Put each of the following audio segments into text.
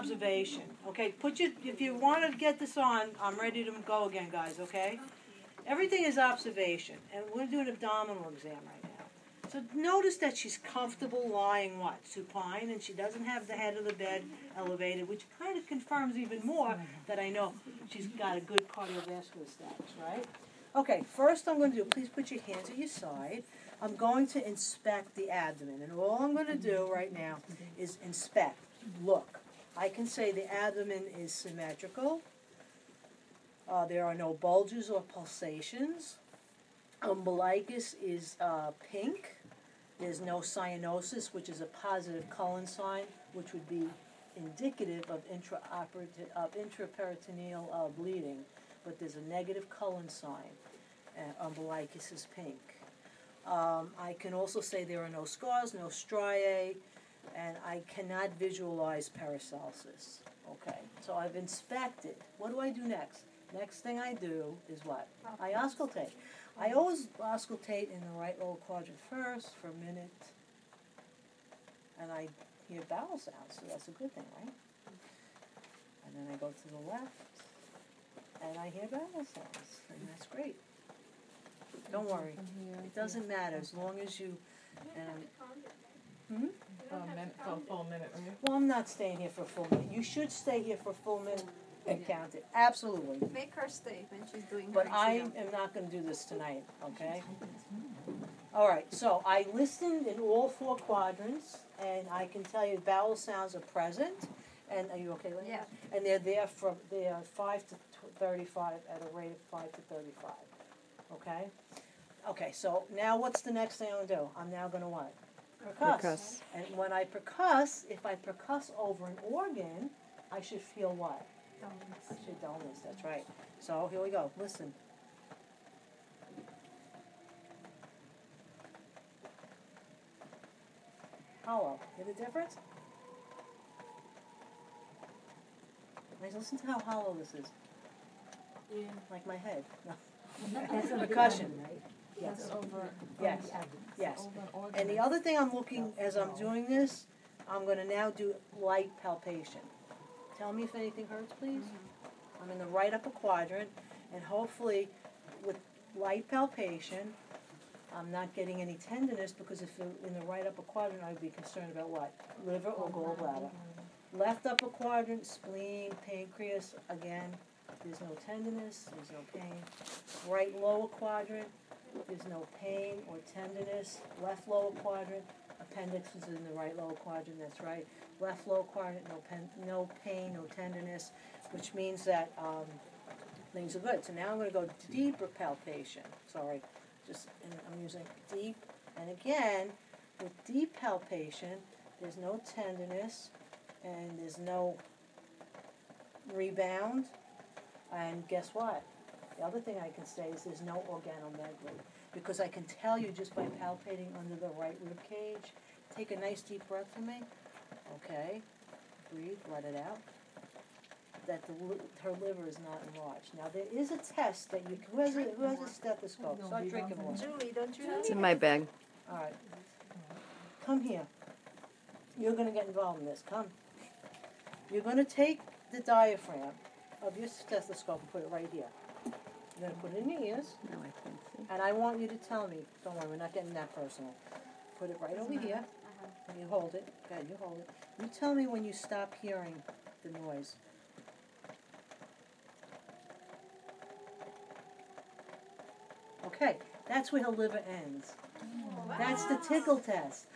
observation. Okay, if you want to get this on, I'm ready to go again, guys, okay? Everything is observation, and we're doing an abdominal exam right now. So notice that she's comfortable lying, what, supine, and she doesn't have the head of the bed elevated, which kind of confirms even more that I know she's got a good cardiovascular status, right? Okay, first I'm going to do, please put your hands at your side. I'm going to inspect the abdomen, and all I'm going to do right now is inspect. Look, I can say the abdomen is symmetrical. There are no bulges or pulsations. Umbilicus is pink. There's no cyanosis, which is a positive Cullen sign, which would be indicative of intraperitoneal bleeding. But there's a negative Cullen sign. Umbilicus is pink. I can also say there are no scars, no striae, and I cannot visualize paracelsus. Okay, so I've inspected. What do I do next? Next thing I do is what? I auscultate. I always auscultate in the right lower quadrant first for a minute, and I hear bowel sounds, so that's a good thing, right? And then I go to the left, and I hear bowel sounds, and that's great. Don't worry, it doesn't matter as long as you. For a full minute, right? Well, I'm not staying here for a full minute. You should stay here for a full minute and count it. Absolutely. Make her stay when she's doing her But I exam. am not going to do this tonight, okay? All right, so I listened in all four quadrants, and I can tell you vowel sounds are present. And are you okay with that? Yeah. And they are 5 to 35 at a rate of 5 to 35. Okay? Okay, so now what's the next thing I'm going to do? I'm now going to what? Percuss. And when I percuss, if I percuss over an organ, I should feel what? I should dullness, that's right. So here we go, listen. Hollow, hear the difference? Nice, listen to how hollow this is. Yeah. Like my head. No. That's over Percussion. the right? Yes. That's over. Yes. The abdomen. Yes. Over an organ. And the other thing I'm looking, as I'm doing this, I'm going to now do light palpation. Tell me if anything hurts, please. I'm in the right upper quadrant, and hopefully with light palpation, I'm not getting any tenderness, because if you're in the right upper quadrant, I would be concerned about what? Liver or gallbladder. Left upper quadrant, spleen, pancreas, again, there's no tenderness, there's no pain. Right lower quadrant, there's no pain or tenderness. Left lower quadrant, appendix is in the right lower quadrant, that's right. Left lower quadrant, no pain, no tenderness, which means that things are good. So now I'm going to go deeper palpation. Sorry, I'm using deep. And again, with deep palpation, there's no tenderness, and there's no rebound. And guess what? The other thing I can say is there's no organomegaly, because I can tell you just by palpating under the right rib cage. Take a nice deep breath for me. Okay. Breathe, let it out. That her liver is not enlarged. Now there is a test that you can, who has a stethoscope? Start drinking more. Julie, don't you It's in my bag. All right. Come here. You're going to get involved in this. Come. You're going to take the diaphragm of your stethoscope and put it right here. You're going to put it in your ears. No, I can't see. And I want you to tell me, don't worry, we're not getting that personal. Put it right over here. And you hold it. Go ahead, you hold it. You tell me when you stop hearing the noise. Okay, that's where her liver ends. That's the tickle test.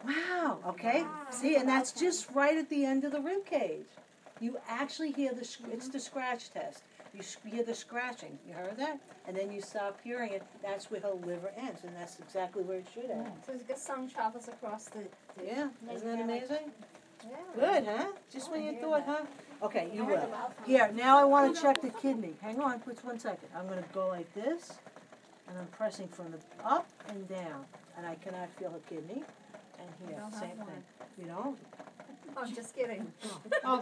Wow, okay. See, and that's just right at the end of the rib cage. You actually hear it's the scratch test. You hear the scratching. You heard that? And then you stop hearing it. That's where her liver ends, and that's exactly where it should end. So the sound travels across the Yeah, isn't that amazing? yeah. Good, huh? Just when you thought, huh? Okay, you will. Here, now I want to check the kidney. Hang on, just 1 second. I'm going to go like this, and I'm pressing from the up and down, and I cannot feel her kidney. And here, same thing. You don't? Oh, I'm just kidding. Oh.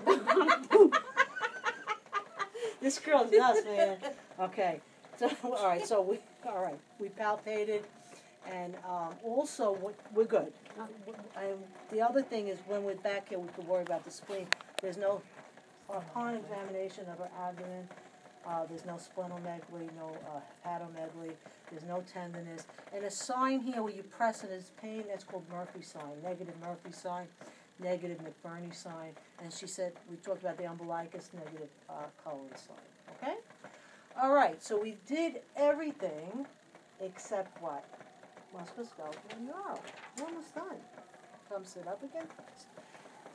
This girl's nuts, man. Okay. So, all right. So we palpated, and also we're good. And the other thing is when we're back here, we could worry about the spleen. There's no, upon examination of her abdomen, there's no splenomegaly, no hepatomegaly, there's no tenderness. And a sign here where you press it is pain, that's called Murphy sign, negative Murphy sign, negative McBurney sign. And she said, we talked about the umbilicus, negative Cullen sign, okay? All right, so we did everything except what? Musculoskeletal and neuro. We're almost done. Come sit up again.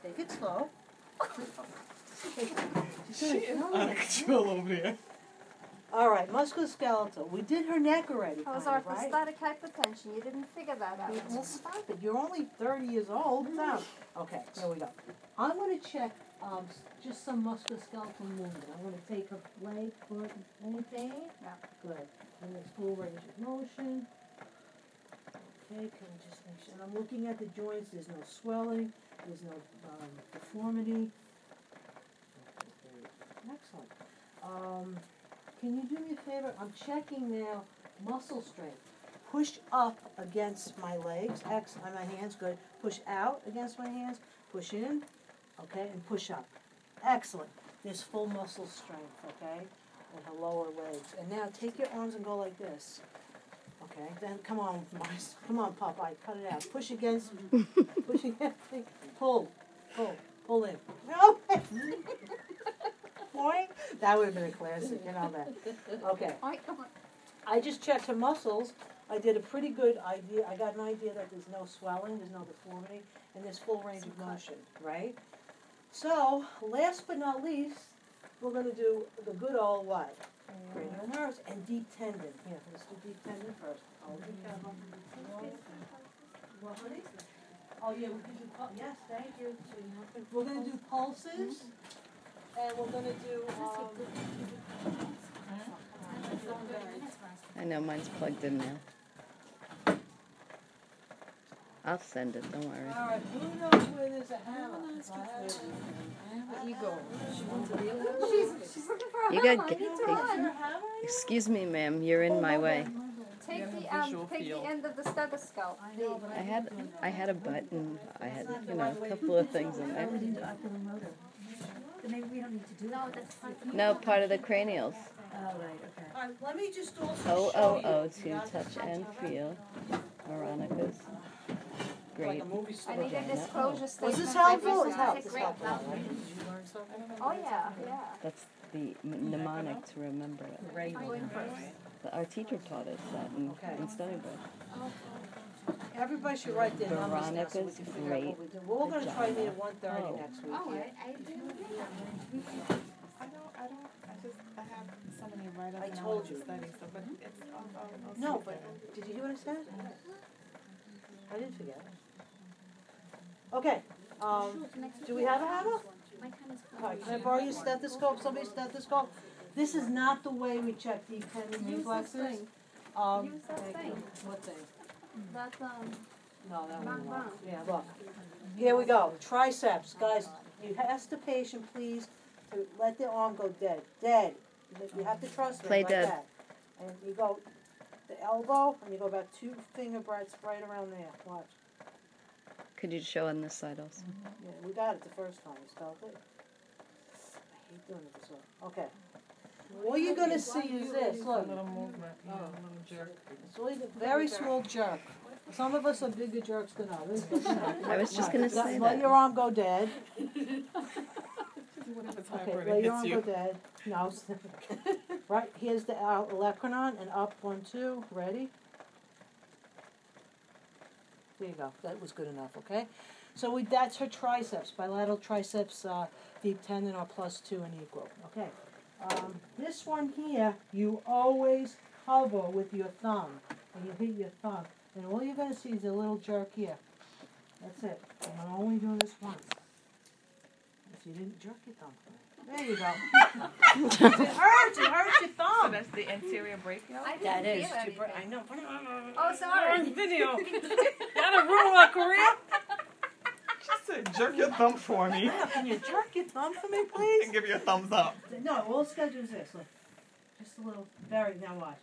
Take it slow. She is out of control over there. All right, musculoskeletal. We did her neck already, How's kind of, orthostatic right? hypertension? You didn't figure that out. Well, stop it. You're only 30 years old. Now, okay, here we go. I'm going to check just some musculoskeletal movement. I'm going to take her leg, foot, anything. Yeah. Good. And this full range of motion. Okay, can we just make sure? And I'm looking at the joints. There's no swelling. There's no deformity. Excellent. Can you do me a favor? I'm checking now muscle strength. Push up against my legs, on my hands, good. Push out against my hands, push in, okay, and push up. Excellent. There's full muscle strength, okay, in her lower legs. And now take your arms and go like this. Okay, then come on, come on, Popeye, cut it out. Push against, pull in. Okay. Point. That would have been a classic, you know that. Okay. I just checked her muscles. I did a pretty good idea. I got an idea that there's no swelling, there's no deformity, and there's full range of motion, right? So, last but not least, we're going to do the good old what? Cranial nerves and deep tendon. Here, let's do deep tendon first. Hold your camera. What, honey? Oh, yeah, we can do yes, thank you. We're going to do pulses, and we're going to do I know mine's plugged in now. I'll send it, don't worry. all right, who knows where there's a hammer? Ego. She's looking for a You hammer. got I need to run. Excuse me, ma'am, you're in my way. Take visual the field. end of the stethoscope. I had a button. I had, a couple of things in there. Maybe we don't need to do that. That's fine. No, part of the cranials. Oh, right, okay. All right, let me just also show you. To touch and feel. Veronica's. Great. I need a disclosure statement. Was this for helpful? every It's side. helpful. It's helpful, right? Did you learn something? Oh, yeah. That's the mnemonic to remember it. I'm going first. But our teacher taught us that in Stony Brook. Everybody should write their numbers now so we Veronica's can figure out great what we do. We're all gonna try to meet at 1:30 Oh. next week. Oh, yeah. I I have so many write-ups. I and told want to you. Study, so, but it's, I'll No, see but it. did you hear what I said? I didn't forget. Okay, do we have a hammer? My time is All right, can I borrow your stethoscope, somebody's stethoscope? This is not the way we check deep tendon reflexes. Use that thank thing. you. What thing? That, No, that Bang, one bang. won't. Yeah, look. Here we go, triceps, guys, you ask the patient, please, to let their arm go dead, dead. You have to trust them Play like dead. that. And you go, the elbow, and you go about 2 finger breadths right around there, watch. Could you show on this side also? Yeah, we got it the first time, you spelled it. I hate doing it this way. Okay. All you're gonna see is this, A look. little movement, a little jerk. It's really a very small jerk. Some of us are bigger jerks than others, but you know. I was just gonna say Let that. your arm go dead. What if it's Okay, hyper and let it your hits arm you? go dead. No. Right, here's the olecranon, and up, 1, 2, ready? There you go, that was good enough, okay? So that's her triceps, bilateral triceps, deep tendon are +2 and equal, okay? This one here, you always cover with your thumb, and you hit your thumb, and all you're gonna see is a little jerk here. That's it, and I'm only doing this once. If you didn't jerk your thumb. There you go. It hurts your So thumb. that's the anterior brachial? I That didn't is, feel anything. I know. Oh, sorry. Video. You gotta ruin my career? She said, jerk your thumb for me. Yeah, can you jerk your thumb for me, please? And give you a thumbs up. No, all it's gotta do is this, look. Just a little, very, now watch.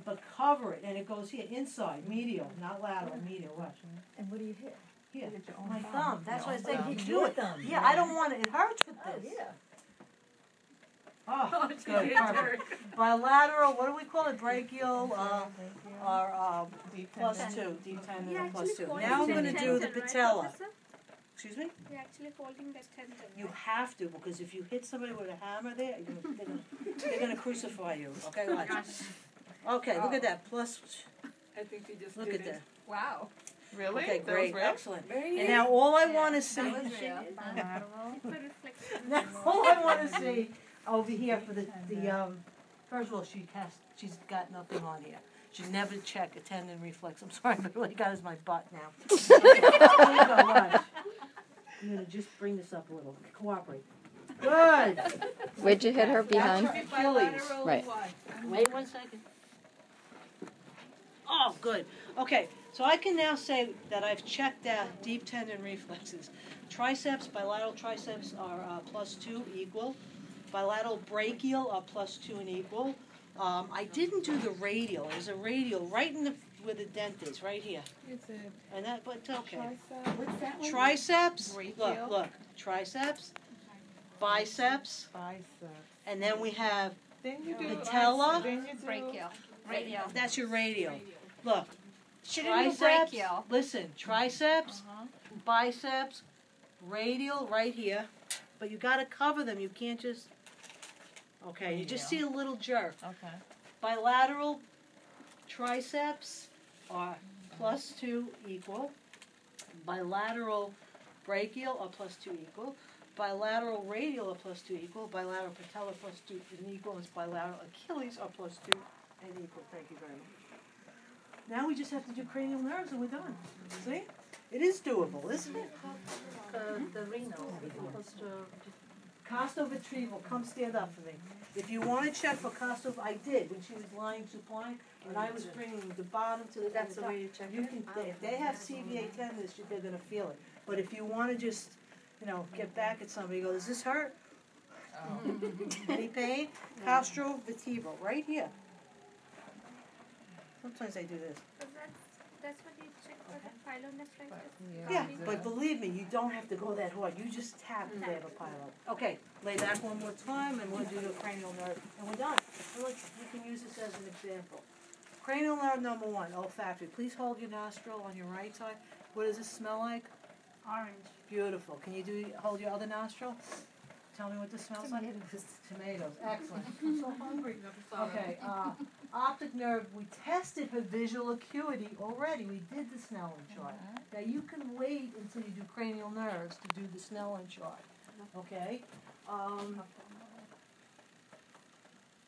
But cover it, and it goes here, inside, medial, not lateral, medial, watch. And what do you hit? Here, Look at your own my thumb. thumb. That's why I Your say own you thumb. do it. Yeah, I don't want it. It hurts with this. Oh, good, perfect. Bilateral, what do we call it? Brachial, or Deep plus tendon. 2, deep tendon You're and plus actually 2. folding Now I'm the going to do the tendon, right, patella. Professor? Excuse me? You're actually folding that tendon. You right? have to, because if you hit somebody with a hammer there, they're gonna crucify you. Okay, watch. Okay, look at that. Plus, I think you just look did at it. that. Wow. Really? Okay, That was great, real? excellent. Very And now all I want to That see, was real. For reflection. now all I want to see over here for the first of all, she's got nothing on here. She never check a tendon reflex. I'm sorry, but all you got is my butt now. Here you go, watch. I'm gonna just bring this up a little. Cooperate. Good. Where'd you hit her behind? That's her Achilles. Right. Wait 1 second. Oh, good. Okay, so I can now say that I've checked out deep tendon reflexes. Triceps, bilateral triceps are plus 2 equal. Bilateral brachial are plus 2 and equal. I didn't do the radial. There's a radial right in the where the dent is, right here. It's a And that, but it's okay. tricep. What's that one? Triceps. Brachial. Look. Triceps. Biceps. Biceps. And then we have Then you do Patella. Then you do Brachial. Radio. that's your radial. Look. She didn't do Triceps. brachial. Listen, triceps, biceps, radial right here. But you got to cover them. You can't just. Okay, you just see a little jerk. Okay. Bilateral triceps are plus 2 equal. Bilateral brachial are plus 2 equal. Bilateral radial are plus 2 equal. Bilateral patella plus 2 and equal. And bilateral Achilles are plus 2 and equal. Thank you very much. Now we just have to do cranial nerves and we're done. See? It is doable, isn't it? The renal. Costovertebral, come stand up for me. If you want to check for costo, I did when she was lying supine, and I was bringing the bottom to the. That's the top. way you check You it? can, if they have CVA tendons, they're gonna feel it. But if you want to just, get back at somebody, go, does this hurt? Any pain? Costovertebral, right here. Sometimes I do this. So that's what you check for the pyelonephritis. Yeah, but believe me, you don't have to go that hard. You just tap if they have a pilot. Okay, lay back one more time, and we'll do the cranial nerve, and we're done. And look, you can use this as an example. Cranial nerve number 1, olfactory. Please hold your nostril on your right side. What does it smell like? Orange. Beautiful. Can you hold your other nostril? Tell me what this smells like. Tomatoes. Excellent. I'm so hungry. Okay. Optic nerve. We tested her visual acuity already. We did the Snellen chart. Now you can wait until you do cranial nerves to do the Snellen chart. Okay.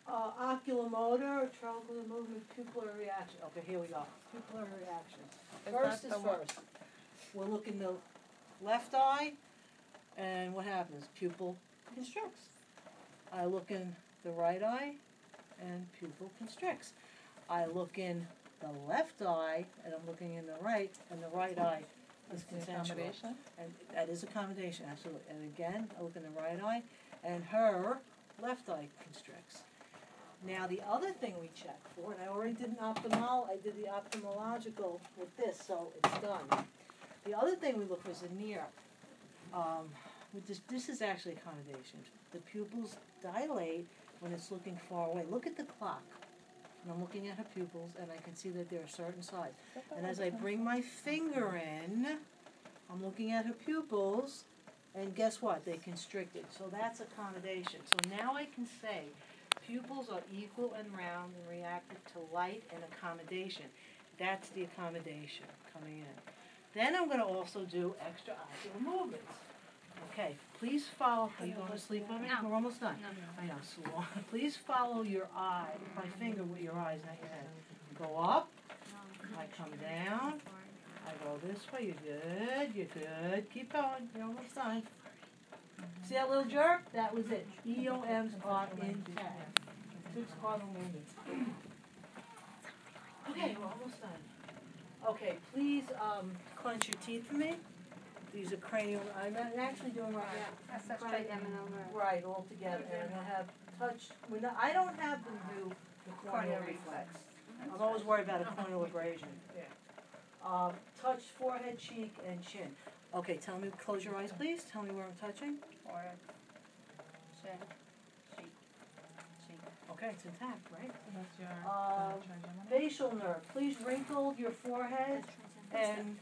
Oculomotor, trochlear movement, pupillary reaction. Okay, here we go. Pupillary reaction. First is first. We're looking the left eye, and what happens? Pupil constricts. I look in the right eye, and pupil constricts. I look in the left eye, and I'm looking in the right, and the right eye is consensual. Accommodation. And that is accommodation, absolutely. And again, I look in the right eye, and her left eye constricts. Now, the other thing we check for, and I already did I did the ophthalmological with this, so it's done. The other thing we look for is the near. This is actually accommodation. The pupils dilate when it's looking far away. Look at the clock. And I'm looking at her pupils, and I can see that they're a certain size. And as I bring my finger in, I'm looking at her pupils, and guess what? They constricted. So that's accommodation. So now I can say pupils are equal and round and reactive to light and accommodation. That's the accommodation coming in. Then I'm going to also do extraocular movements. Okay, please follow. Are you going to sleep with me? No. We're almost done. No. I know, so long. Please follow your eye, my finger with your eyes, not your head. Go up. I come down. I go this way. You're good. You're good. Keep going. You're almost done. See that little jerk? That was it. EOMs are intact. 6 cardinal movements. Okay, we're almost done. Okay, please clench your teeth for me. These are cranial. I'm actually doing right now. That's such trigeminal nerve. Right, all together. And I'm gonna have touch. I don't have them do the corneal reflex. I'm always worried about a corneal abrasion. touch forehead, cheek, and chin. Okay, tell me, close your eyes, please. Tell me where I'm touching. Forehead, chin, cheek, cheek. Okay, it's intact, right? That's your trigeminal. Facial nerve. Please wrinkle your forehead and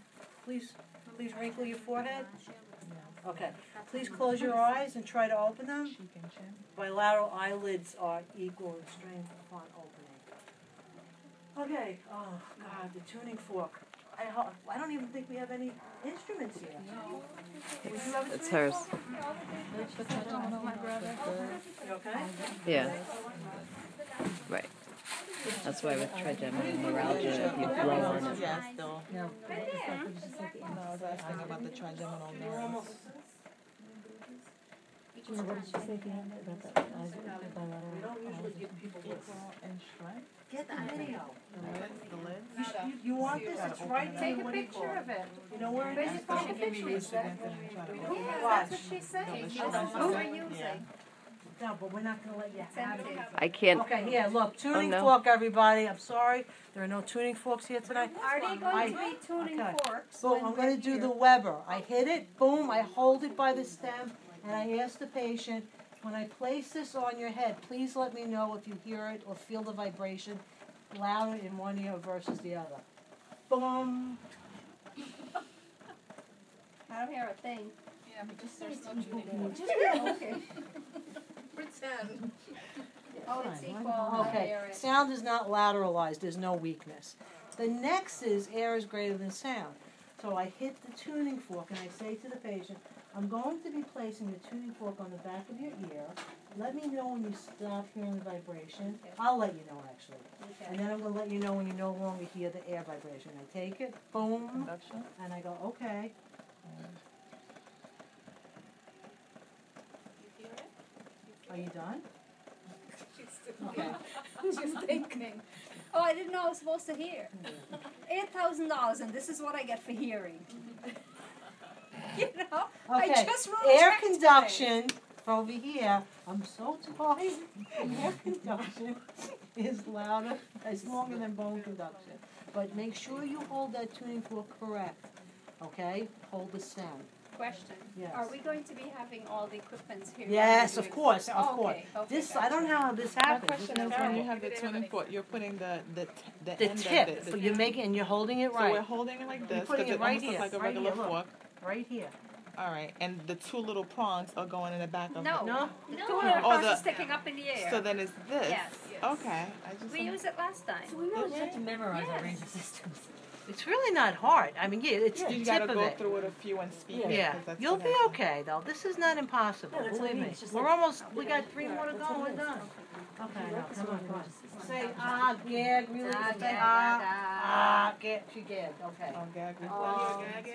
please wrinkle your forehead. Okay. Please close your eyes and try to open them. Cheek and chin. Bilateral eyelids are equal in strength upon opening. Okay. Oh God, the tuning fork. I don't even think we have any instruments here. Do you have a It's tuning hers. fork? You okay? Yeah. Right. That's why with trigeminal neuralgia, if you blow on it. Yeah, still. No. No, I was asking about the trigeminal We're nerve. almost. Gina, what did you say again about the We bilateral? don't usually give people this. Equal in strength. Get the video. The lid. You want this? It's right there. Take a What do you picture call of it. You know where it Where's is? your phone picture? Raise it and then try to open it. Yeah, Watch. that's what she's saying. she That's doesn't. what we're Yeah. using. No, but we're not gonna let you have it. I can't. Okay, here, look, tuning no. fork, everybody. I'm sorry, there are no tuning forks here tonight. Are they going to be tuning Okay. forks? So when I'm we're gonna do here? the Weber. I hit it, boom, I hold it by the stem, and I ask the patient, when I place this on your head, please let me know if you hear it or feel the vibration louder in one ear versus the other. Boom. I don't hear a thing. Yeah, but just there's no tuning forks. Okay. Pretend. Oh, it's equal. I Okay, hear it. sound is not lateralized, there's no weakness. The next is air is greater than sound. So I hit the tuning fork and I say to the patient, I'm going to be placing the tuning fork on the back of your ear. Let me know when you stop hearing the vibration. I'll let you know actually. And then I'm going to let you know when you no longer hear the air vibration. I take it, boom, Conduction. and I go, okay. You hear it? Are you done? Okay. She's thinking. Oh, I didn't know I was supposed to hear. $8,000, and this is what I get for hearing. You know, I Okay, just wrote air a check today. conduction over here, I'm so tired. Air conduction is louder, it's longer than bone conduction. But make sure you hold that tuning fork correct, okay? Hold the sound. Question. Yes. Are we going to be having all the equipments here? Yes, of course, of Okay, course. okay, This, gotcha. I don't know how this My happens. question It's is when you terrible. have the tuning fork, you're putting the The end tip, of it. you're making, and you're holding it So we're right, holding it like You're this putting because it it right almost here, looks like a right regular here, look. fork. right here. All right, and the two little prongs are going in the back of No. it. No? The two little Oh, parts the- are sticking up in the air. So then it's this. Yes. Okay. I just We used it last time. So we really just have to memorize our Yes. range of systems. It's really not hard. I mean, yeah, it's you the tip gotta of go it. through it a few and speak it. Yeah, 'cause that's you'll what be happens. okay though. This is not impossible. Yeah, that's what I Believe mean. me. It's just We're like- almost. We got 3 more to That's go. what We're it is. done. Okay, now come on, come on. Say Say gag, really. Say gag. She gagged. Okay. Oh, gag.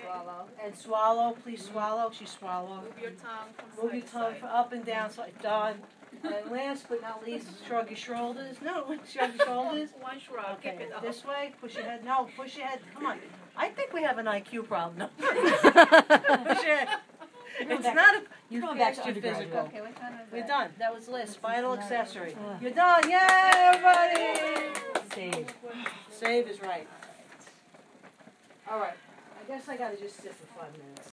swallow. And swallow, please swallow. She swallowed. Move your tongue from Move your side tongue to side. up and down. So done. And last but not least, shrug your shoulders. No, shrug your shoulders. One shrug, Okay, keep it up. this way. Push your head. No, push your head. Come on. I think we have an IQ problem. No. Push your head. It's back- not a. You going back passed to your undergraduate. physical. Okay, what kind of We're done. That was list. Spinal accessory. You're done. Yay, everybody! Save. Save is right. All right. I guess I gotta just sit for 5 minutes.